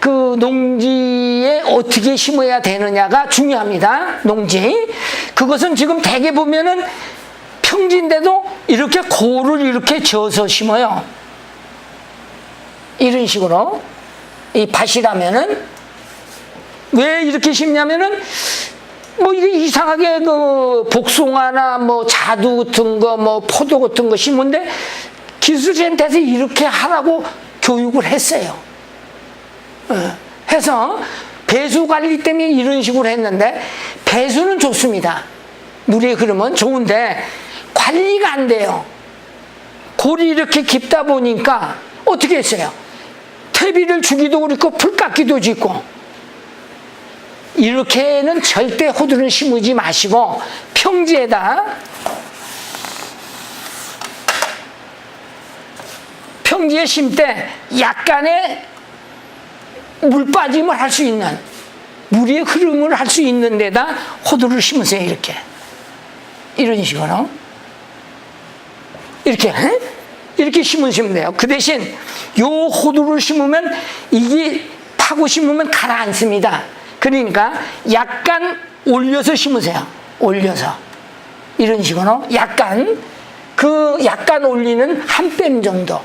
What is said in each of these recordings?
그 농지에 어떻게 심어야 되느냐가 중요합니다. 농지. 그것은 지금 대개 보면은 평지인데도 이렇게 고를 이렇게 지어서 심어요. 이런 식으로. 이 밭이라면은 왜 이렇게 심냐면은 뭐 이게 이상하게 그 복숭아나 뭐 자두 같은 거 뭐 포도 같은 거 심은데 기술센터에서 이렇게 하라고 교육을 했어요. 해서 배수 관리 때문에 이런 식으로 했는데 배수는 좋습니다. 물의 흐름은 좋은데 관리가 안 돼요. 골이 이렇게 깊다 보니까 어떻게 했어요? 퇴비를 주기도 그렇고 풀깎기도 짓고 이렇게는 절대 호두를 심지 마시고 평지에다 평지에 심 때 약간의 물 빠짐을 할 수 있는 물의 흐름을 할 수 있는 데다 호두를 심으세요. 이렇게 이런 식으로 이렇게 심으시면 돼요. 그 대신 요 호두를 심으면 이게 파고 심으면 가라앉습니다. 그러니까 약간 올려서 심으세요. 올려서 이런 식으로 약간 올리는 한 뼘 정도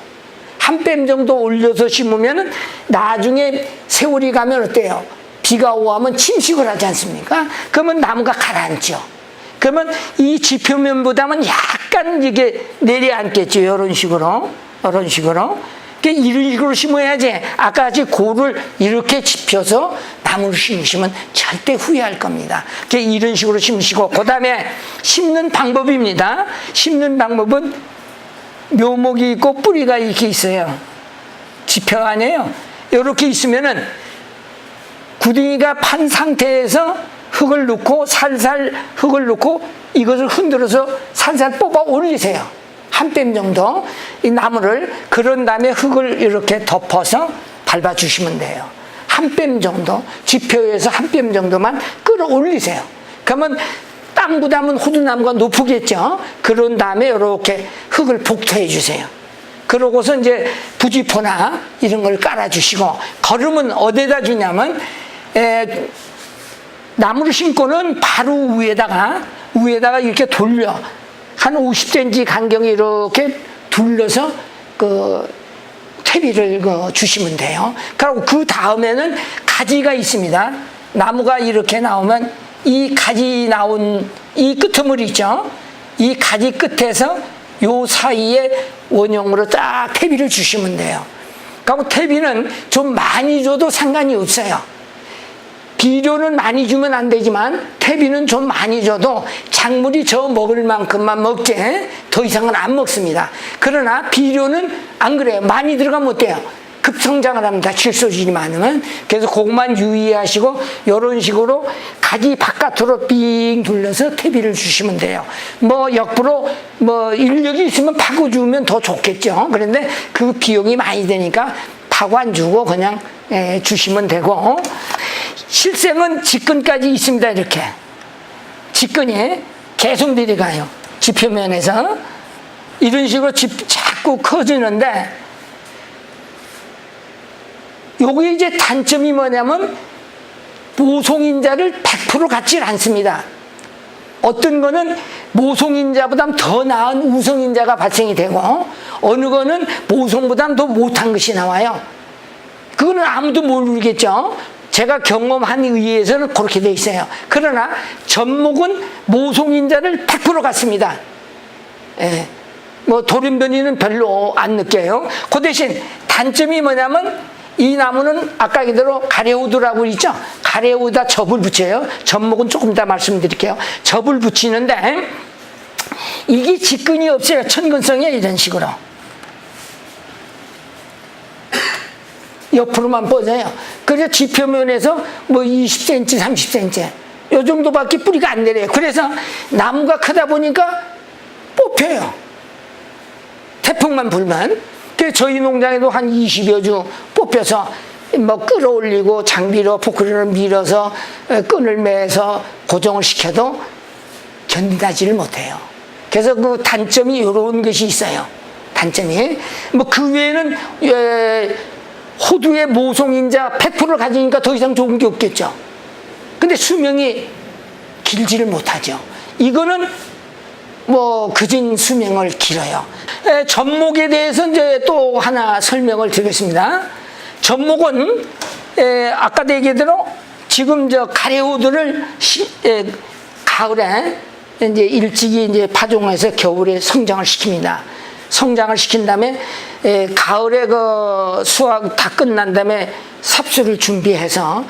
한 뼘 정도 올려서 심으면 나중에 세월이 가면 어때요? 비가 오면 침식을 하지 않습니까? 그러면 나무가 가라앉죠. 그러면 이 지표면보다는 약간 이게 내려앉겠죠. 이런 식으로. 이런 식으로 심어야지. 아까 같이 고를 이렇게 짚혀서 나무를 심으시면 절대 후회할 겁니다. 이런 식으로 심으시고, 그 다음에 심는 방법입니다. 심는 방법은 묘목이 있고 뿌리가 이렇게 있어요. 지표 아니에요. 이렇게 있으면은 구덩이가 판 상태에서 흙을 넣고 살살 흙을 넣고 이것을 흔들어서 살살 뽑아 올리세요. 한 뼘 정도 이 나무를. 그런 다음에 흙을 이렇게 덮어서 밟아주시면 돼요. 한 뼘 정도, 지표에서 한 뼘 정도만 끌어올리세요. 그러면 땅보다는 호두나무가 높겠죠. 그런 다음에 이렇게 흙을 복토해 주세요. 그러고서 이제 부지포나 이런 걸 깔아주시고, 거름은 어디다 주냐면 나무를 심고는 바로 위에다가 이렇게 돌려 한 50cm 간격에 이렇게 둘러서 그 퇴비를 주시면 돼요. 그리고 그 다음에는 가지가 있습니다. 나무가 이렇게 나오면 이 가지 나온 이 끄트머리 있죠. 이 가지 끝에서 요 사이에 원형으로 딱 퇴비를 주시면 돼요. 그리고 퇴비는 좀 많이 줘도 상관이 없어요. 비료는 많이 주면 안 되지만 퇴비는 좀 많이 줘도 작물이 저 먹을 만큼만 먹게, 더 이상은 안 먹습니다. 그러나 비료는 안 그래요. 많이 들어가면 어때요? 급성장을 합니다. 질소질이 많으면. 그래서 그것만 유의하시고 이런 식으로 가지 바깥으로 빙 둘러서 퇴비를 주시면 돼요. 뭐 역부로 뭐 인력이 있으면 파고 주면 더 좋겠죠. 그런데 그 비용이 많이 되니까 파고 안 주고 그냥 주시면 되고, 실생은 직근까지 있습니다. 이렇게 직근이 계속 내려가요. 지표면에서 이런 식으로 자꾸 커지는데, 요게 이제 단점이 뭐냐면 모송인자를 100% 갖지 않습니다. 어떤 거는 모송인자보다 더 나은 우성인자가 발생이 되고, 어느 거는 모송보다 더 못한 것이 나와요. 그거는 아무도 모르겠죠. 제가 경험한 의의에서는 그렇게 돼 있어요. 그러나 전목은 모송인자를 100% 갖습니다. 뭐 돌연변이는 별로 안 느껴요. 그 대신 단점이 뭐냐면 이 나무는 아까 그대로 가래우드라고 있죠. 가래우드다 접을 붙여요. 접목은 조금 이따 말씀드릴게요. 접을 붙이는데 이게 직근이 없어요. 천근성이 이런 식으로 옆으로만 뻗어요. 그래서 지표면에서 뭐 20cm, 30cm 요 정도밖에 뿌리가 안 내려요. 그래서 나무가 크다 보니까 뽑혀요. 태풍만 불면. 그래서 저희 농장에도 한 20여 주 뽑혀서 뭐 끌어올리고 장비로 포크리를 밀어서 끈을 매서 고정을 시켜도 견디다지를 못해요. 그래서 그 단점이 이런 것이 있어요. 단점이. 뭐 그 외에는 호두의 모성인자 100%를 가지니까 더 이상 좋은 게 없겠죠. 근데 수명이 길지를 못하죠. 이거는 뭐 그진 수명을 길어요. 젖목에 대해서 이제 또 하나 설명을 드리겠습니다. 젖목은 아까도 얘기대로 지금 저 가래호두를 가을에 이제 일찍이 이제 파종해서 겨울에 성장을 시킵니다. 성장을 시킨 다음에 가을에 그 수확 다 끝난 다음에 삽수를 준비해서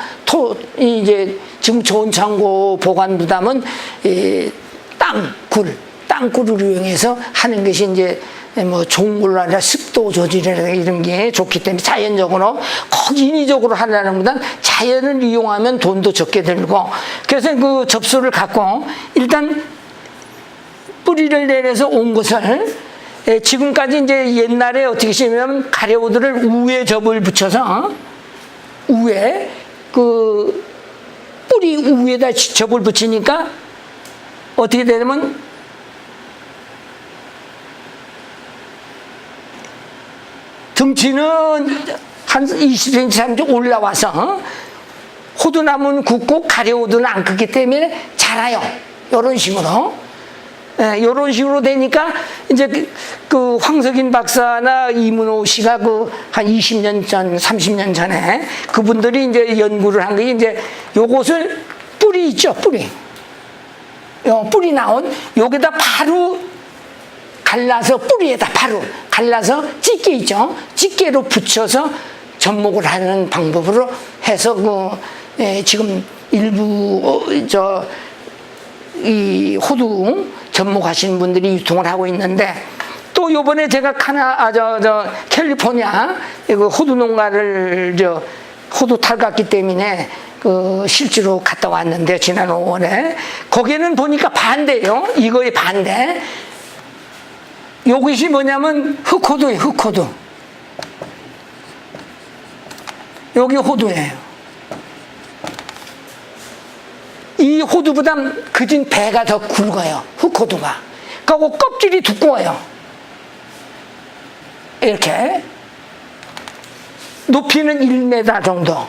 이제 지금 좋은 창고 보관 부담은 땅굴을 이용해서 하는 것이 이제 뭐 좋은 걸로 아니라 습도 조절이나 이런 게 좋기 때문에 자연적으로 꼭 인위적으로 하려는 것보다는 자연을 이용하면 돈도 적게 들고, 그래서 그 접수를 갖고 일단 뿌리를 내려서 온 것을 지금까지 이제 옛날에 어떻게 시냐면 가래호두를 우에 접을 붙여서 우에 그 뿌리 우에다 접을 붙이니까 어떻게 되냐면 등치는 한 20cm, 30cm 올라와서 호두나무는 굵고 가래호두는 안 크기 때문에 자라요. 이런 식으로. 이런 식으로 되니까 이제 그 황석인 박사나 이문호 씨가 그 한 20년 전, 30년 전에 그분들이 이제 연구를 한 게 이제 요것을 뿌리 있죠, 뿌리. 뿌리 나온 여기다 바로 갈라서 뿌리에다 바로 갈라서 집게 있죠. 집게로 붙여서 접목을 하는 방법으로 해서 지금 일부 이 호두 접목하시는 분들이 유통을 하고 있는데, 또 요번에 제가 캘리포니아 호두 농가를 호두 탈갔기 때문에 실제로 갔다 왔는데 지난 5월에 거기는 보니까 반대예요. 이거의 반대. 이것이 뭐냐면 흑호두예요. 흑호두. 여기 호두예요. 이 호두보다 그진 배가 더 굵어요. 흑호두가. 그리고 껍질이 두꺼워요. 이렇게. 높이는 1m 정도.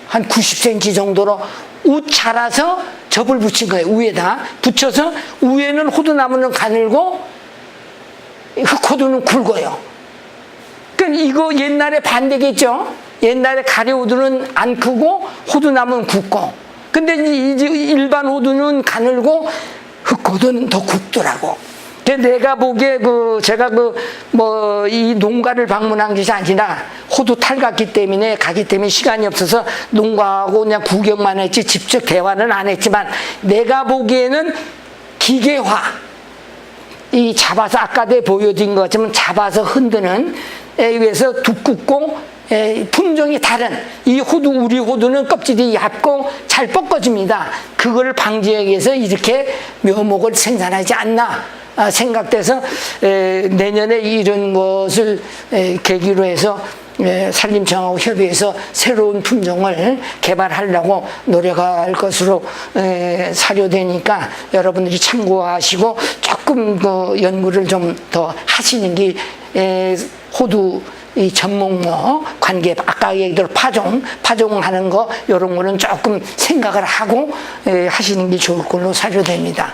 한 90cm 정도로 우 자라서 접을 붙인 거예요. 위에다 붙여서 위에는 호두나무는 가늘고 흑호두는 굵어요. 그러니까 이거 옛날에 반대겠죠. 옛날에 가래호두는 안 크고 호두나무는 굵고, 근데 이제 일반 호두는 가늘고 흑호두는 더 굵더라고. 내가 보기에 제가 이 농가를 방문한 것이 아니라 호두 탈갔기 때문에 가기 때문에 시간이 없어서 농가하고 그냥 구경만 했지 직접 대화는 안 했지만, 내가 보기에는 기계화, 이 잡아서 아까도 보여진 것처럼 잡아서 흔드는 에 의해서 두껍고 품종이 다른 이 호두, 우리 호두는 껍질이 얇고 잘 뻗어집니다. 그걸 방지하기 위해서 이렇게 묘목을 생산하지 않나 생각돼서 내년에 이런 것을 계기로 해서 산림청하고 협의해서 새로운 품종을 개발하려고 노력할 것으로 사료되니까 여러분들이 참고하시고 조금 연구를 좀 더 하시는 게 호두 이 접목모 관계, 아까 얘기대로 파종하는 거 이런 거는 조금 생각을 하고 하시는 게 좋을 걸로 사료됩니다.